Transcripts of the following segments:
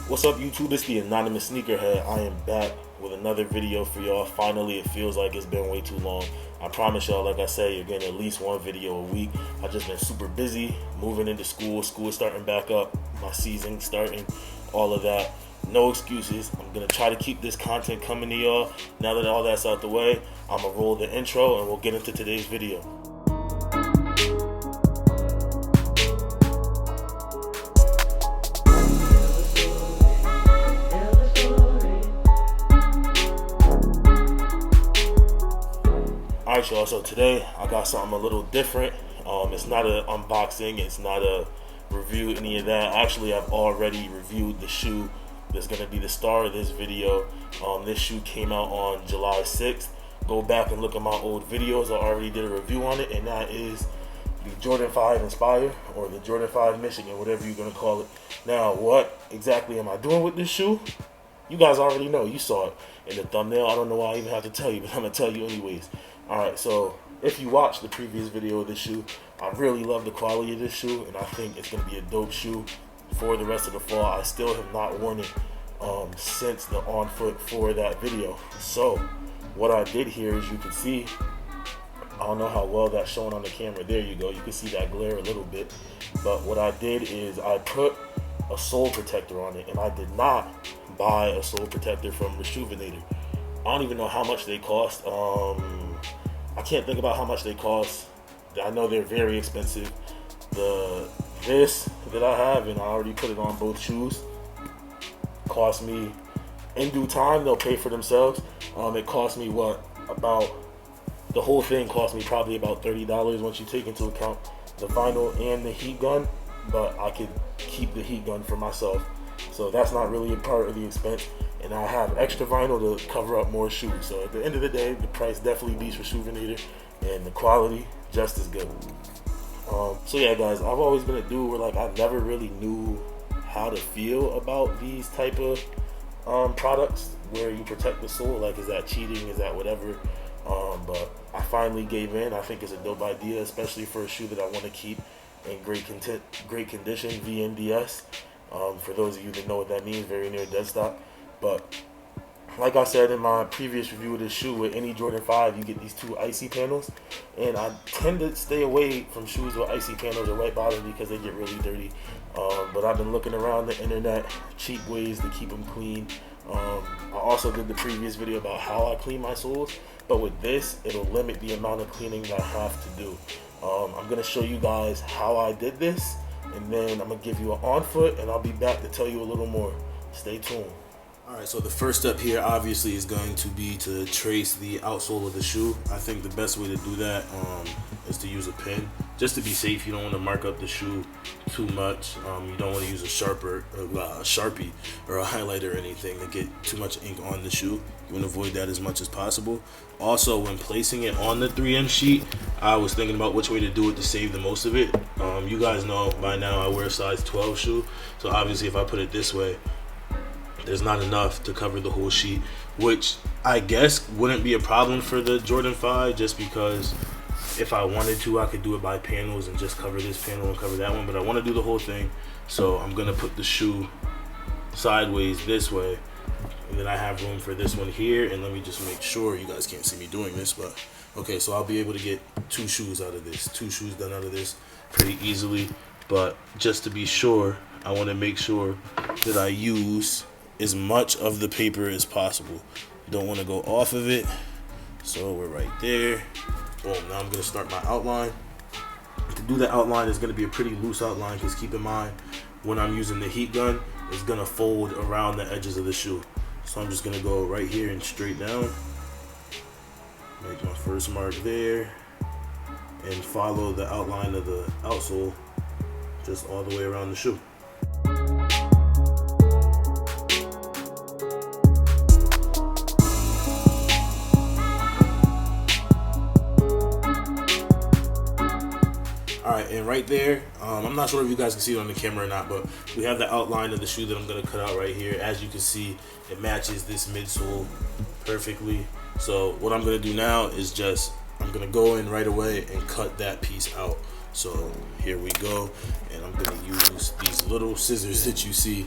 What's up, YouTube? It's the anonymous sneakerhead. I am back with another video for y'all. Finally, it feels like it's been way too long. I promise y'all, like I said, you're getting at least one video a week. I've just been super busy moving into school. School is starting back up, my season starting, all of that. No excuses. I'm gonna try to keep this content coming to y'all. Now that all that's out the way, I'm gonna roll the intro and we'll get into today's video. Alright, y'all, so today I got something a little different. It's not an unboxing, it's not a review, any of that. Actually, I've already reviewed the shoe that's going to be the star of this video. This shoe came out on July 6th. Go back and look at my old videos. I already did a review on it, and that is the Jordan 5 Inspire, or the Jordan 5 Michigan, whatever you're going to call it. Now, what exactly am I doing with this shoe? You guys already know. You saw it in the thumbnail. I don't know why I even have to tell you, but I'm going to tell you anyways. Alright, so if you watched the previous video of this shoe, I really love the quality of this shoe, and I think it's going to be a dope shoe for the rest of the fall. I still have not worn it since the on foot for that video. So what I did here, as you can see, I don't know how well that's showing on the camera. There you go. You can see that glare a little bit. But what I did is I put a sole protector on it, and I did not buy a sole protector from Rejuvenator. I don't even know how much they cost. I can't think about how much they cost. I know they're very expensive. This that I have, and I already put it on both shoes, cost me, in due time they'll pay for themselves. It cost me the whole thing cost me probably about $30 once you take into account the vinyl and the heat gun, but I could keep the heat gun for myself, so that's not really a part of the expense. And I have extra vinyl to cover up more shoes. So at the end of the day, the price definitely beats Rejuvenator, and the quality just as good. So yeah, guys, I've always been a dude where I never really knew how to feel about these type of products where you protect the sole. Is that cheating? Is that whatever? But I finally gave in. I think it's a dope idea, especially for a shoe that I want to keep in great condition, VNDS. For those of you that know what that means, very near dead stock. But like I said in my previous review of this shoe, with any Jordan 5, you get these two icy panels. And I tend to stay away from shoes with icy panels or white bottoms because they get really dirty. But I've been looking around the internet, cheap ways to keep them clean. I also did the previous video about how I clean my soles. But with this, it'll limit the amount of cleaning that I have to do. I'm going to show you guys how I did this. And then I'm going to give you an on foot, and I'll be back to tell you a little more. Stay tuned. Alright, so the first step here obviously is going to be to trace the outsole of the shoe. I think the best way to do that is to use a pen. Just to be safe, you don't want to mark up the shoe too much. You don't want to use a Sharpie or a highlighter or anything to get too much ink on the shoe. You want to avoid that as much as possible. Also, when placing it on the 3M sheet, I was thinking about which way to do it to save the most of it. You guys know by now I wear a size 12 shoe, so obviously if I put it this way, there's not enough to cover the whole sheet, which I guess wouldn't be a problem for the Jordan 5, just because if I wanted to, I could do it by panels and just cover this panel and cover that one, but I want to do the whole thing, so I'm going to put the shoe sideways this way, and then I have room for this one here. And let me just make sure, you guys can't see me doing this, but okay, so I'll be able to get two shoes out of this, two shoes done out of this pretty easily. But just to be sure, I want to make sure that I use as much of the paper as possible. You don't want to go off of it. So we're right there. Boom. Now I'm going to start my outline. To do the outline is going to be a pretty loose outline, because keep in mind, when I'm using the heat gun, it's going to fold around the edges of the shoe. So I'm just going to go right here and straight down. Make my first mark there. And follow the outline of the outsole just all the way around the shoe. Alright, and right there, I'm not sure if you guys can see it on the camera or not, but we have the outline of the shoe that I'm going to cut out right here. As you can see, it matches this midsole perfectly. So what I'm going to do now is I'm going to go in right away and cut that piece out. So here we go, and I'm going to use these little scissors that you see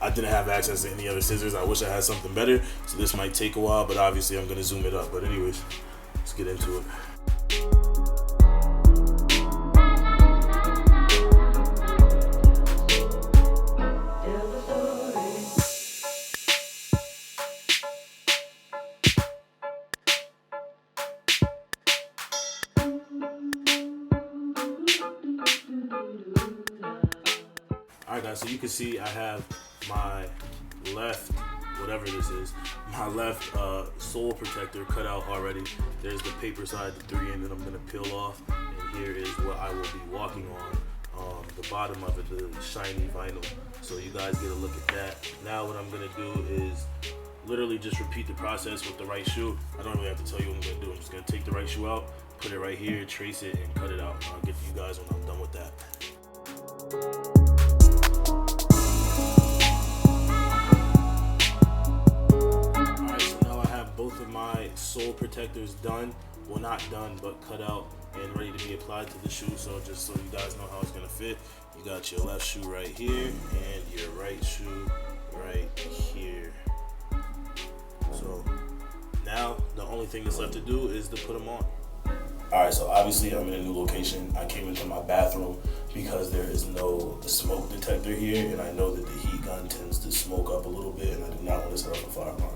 I didn't have access to any other scissors. I wish I had something better, so this might take a while, but obviously I'm gonna zoom it up. But anyways, let's get into it. Alright guys, so you can see I have my left, whatever this is, my left sole protector cut out already. There's the paper side, the 3 end that I'm going to peel off, and here is what I will be walking on, the bottom of it, the shiny vinyl. So you guys get a look at that. Now what I'm going to do is literally just repeat the process with the right shoe. I don't really have to tell you what I'm going to do. I'm just going to take the right shoe out, put it right here, trace it, and cut it out. I'll get to you guys when I'm done with that. Both of my sole protectors done, well not done, but cut out and ready to be applied to the shoe. So just so you guys know how it's gonna fit, you got your left shoe right here and your right shoe right here. So now the only thing that's left to do is to put them on. Alright, so obviously I'm in a new location. I came into my bathroom because there is no smoke detector here, and I know that the heat gun tends to smoke up a little bit, and I do not want to set off a fire alarm.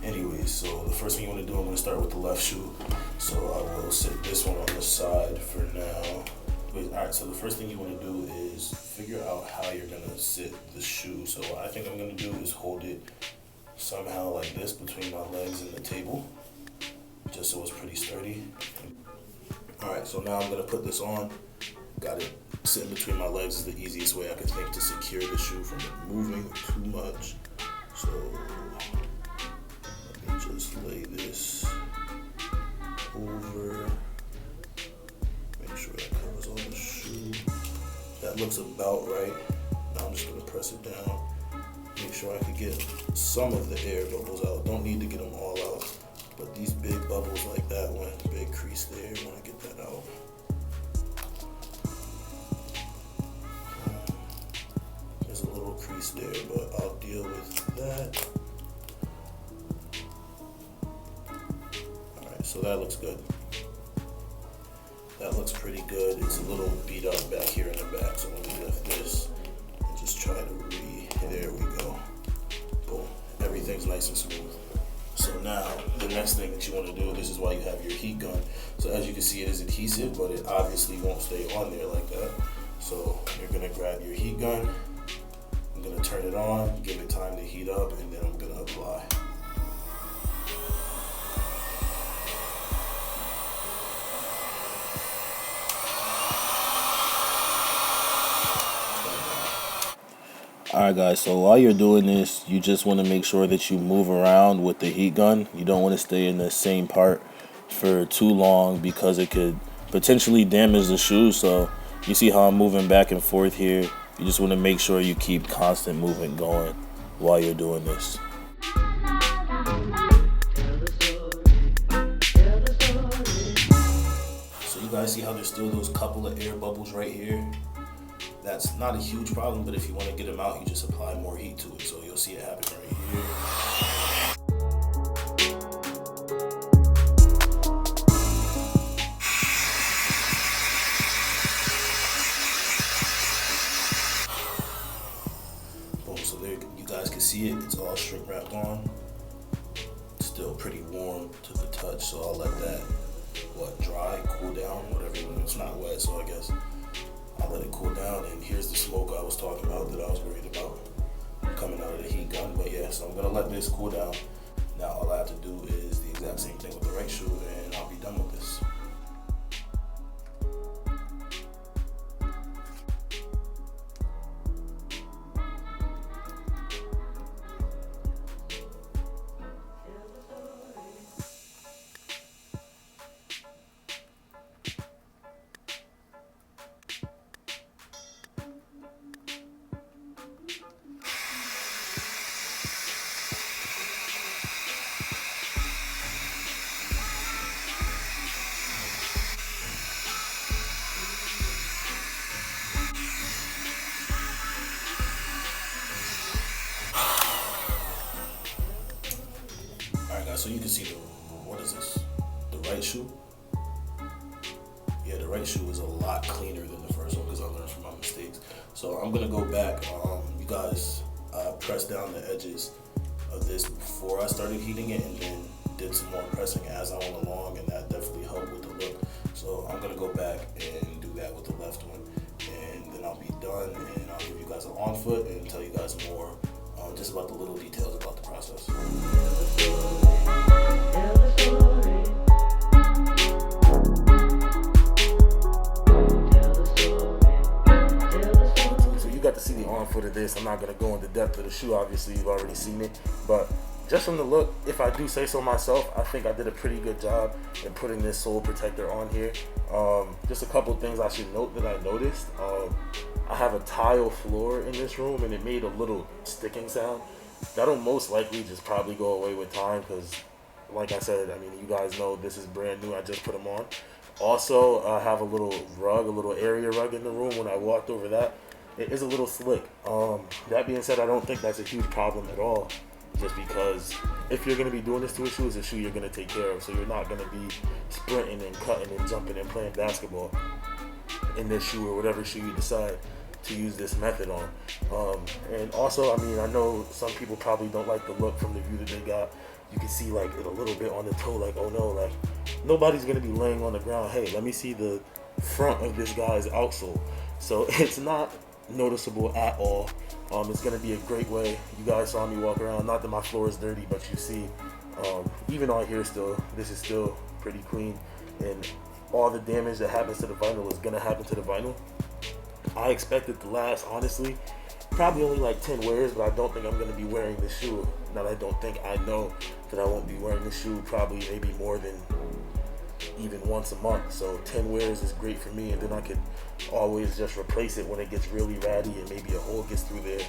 Anyways, so the first thing you want to do, I'm going to start with the left shoe. So I will sit this one on the side for now. Alright, so the first thing you want to do is figure out how you're going to sit the shoe. So what I think I'm going to do is hold it somehow like this between my legs and the table, just so it's pretty sturdy. Alright, so now I'm going to put this on. Got it sitting between my legs is the easiest way I could think to secure the shoe from moving too much. So just lay this over, make sure that covers all the shoe. That looks about right. Now I'm just going to press it down, make sure I can get some of the air bubbles out. Don't need to get them all out, but these big bubbles like that one, big crease there, I want to get that out. There's a little crease there, but I'll deal with that. So that looks good. That looks pretty good. It's a little beat up back here in the back. So let me lift this and just try to there we go. Boom. Everything's nice and smooth. So now the next thing that you want to do, this is why you have your heat gun. So as you can see, it is adhesive, but it obviously won't stay on there like that. So you're gonna grab your heat gun. I'm gonna turn it on, give it time to heat up, and then I'm gonna apply. Alright guys, so while you're doing this, you just want to make sure that you move around with the heat gun. You don't want to stay in the same part for too long because it could potentially damage the shoe. So you see how I'm moving back and forth here. You just want to make sure you keep constant movement going while you're doing this. So you guys see how there's still those couple of air bubbles right here? That's not a huge problem, but if you want to get them out, you just apply more heat to it. So you'll see it happen right here. Boom, so there you guys can see it. It's all shrink wrapped on. It's still pretty warm to the touch, so I'll let that dry, cool down, whatever. It's not wet, so I guess I'll let it cool down. And here's the smoke I was talking about that I was worried about coming out of the heat gun. But yeah, so I'm gonna let this cool down. Now all I have to do is the exact same thing with the right shoe, and I'll be done with this. guys, so you can see what is this? The right shoe? Yeah, the right shoe is a lot cleaner than the first one because I learned from my mistakes. So I'm gonna go back. You guys, I pressed down the edges of this before I started heating it, and then did some more pressing as I went along, and that definitely helped with the look. So I'm gonna go back and do that with the left one, and then I'll be done, and I'll give you guys an on foot and tell you guys more just about the little details about the process. So you got to see the on foot of this. I'm not gonna go into depth of the shoe. Obviously, you've already seen it, but just from the look, if I do say so myself, I think I did a pretty good job in putting this sole protector on here. Just a couple things I should note that I noticed. I have a tile floor in this room, and it made a little sticking sound. That'll most likely just probably go away with time because, like I said, I mean, you guys know this is brand new. I just put them on. Also, I have a little rug, a little area rug in the room. When I walked over that, it is a little slick. That being said, I don't think that's a huge problem at all. Just because if you're going to be doing this to a shoe, it's a shoe you're going to take care of. So you're not going to be sprinting and cutting and jumping and playing basketball in this shoe or whatever shoe you decide to use this method on. And also, I mean, I know some people probably don't like the look from the view that they got. You can see like it a little bit on the toe, like, oh no, like nobody's going to be laying on the ground. Hey, let me see the front of this guy's outsole. So it's not noticeable at all. It's going to be a great way. You guys saw me walk around. Not that my floor is dirty, but you see, even on here still, this is still pretty clean. And all the damage that happens to the vinyl is going to happen to the vinyl. I expect it to last, honestly, probably only like 10 wears, but I don't think I'm going to be wearing this shoe. Not I don't think, I know that I won't be wearing this shoe probably maybe more than even once a month. So 10 wears is great for me, and then I could always just replace it when it gets really ratty and maybe a hole gets through there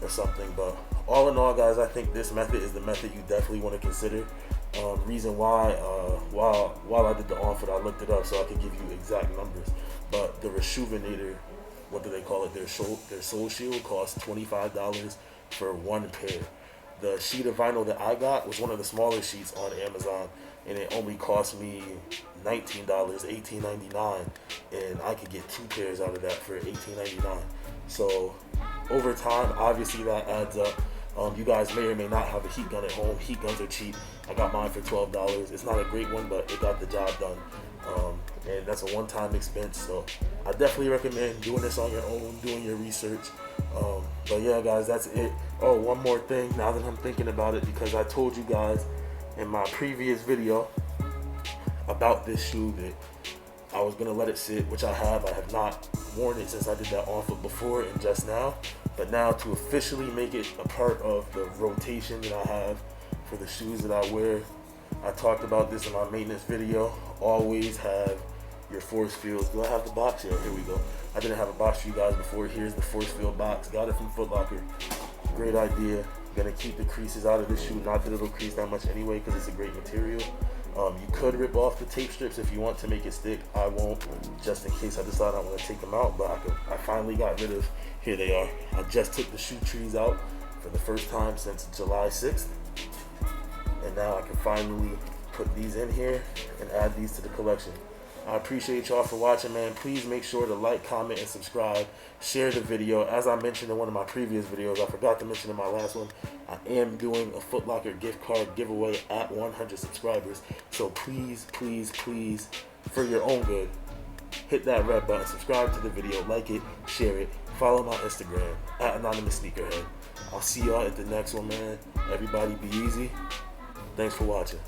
or something. But all in all, guys, I think this method is the method you definitely want to consider. Reason why, while I did the on foot, I looked it up so I could give you exact numbers. But the Rejuvenator, what do they call it? Their sole shield costs $25 for one pair. The sheet of vinyl that I got was one of the smaller sheets on Amazon, and it only cost me $19, $18.99, and I could get 2 pairs out of that for $18.99. So over time, obviously that adds up. You guys may or may not have a heat gun at home. Heat guns are cheap. I got mine for $12. It's not a great one, but it got the job done. And that's a one-time expense. So I definitely recommend doing this on your own, doing your research. But yeah, guys, that's it. Oh, one more thing now that I'm thinking about it, because I told you guys in my previous video about this shoe that I was going to let it sit, which I have. I have not worn it since I did that on foot before and just now. But now to officially make it a part of the rotation that I have for the shoes that I wear, I talked about this in my maintenance video. Always have your force fields. Do I have the box? Yeah, here we go. I didn't have a box for you guys before. Here's the force field box. Got it from Foot Locker. Great idea. Gonna keep the creases out of this shoe. Not that it'll crease that much anyway because it's a great material. You could rip off the tape strips if you want to make it stick. I won't, just in case I decide I want to take them out. But I finally got rid of, here they are. I just took the shoe trees out for the first time since July 6th. And now I can finally put these in here and add these to the collection. I appreciate y'all for watching, man. Please make sure to like, comment, and subscribe. Share the video. As I mentioned in one of my previous videos, I forgot to mention in my last one, I am doing a Foot Locker gift card giveaway at 100 subscribers. So please, please, please, for your own good, hit that red button, subscribe to the video, like it, share it, follow my Instagram, at Anonymous Sneakerhead. I'll see y'all at the next one, man. Everybody be easy. Thanks for watching.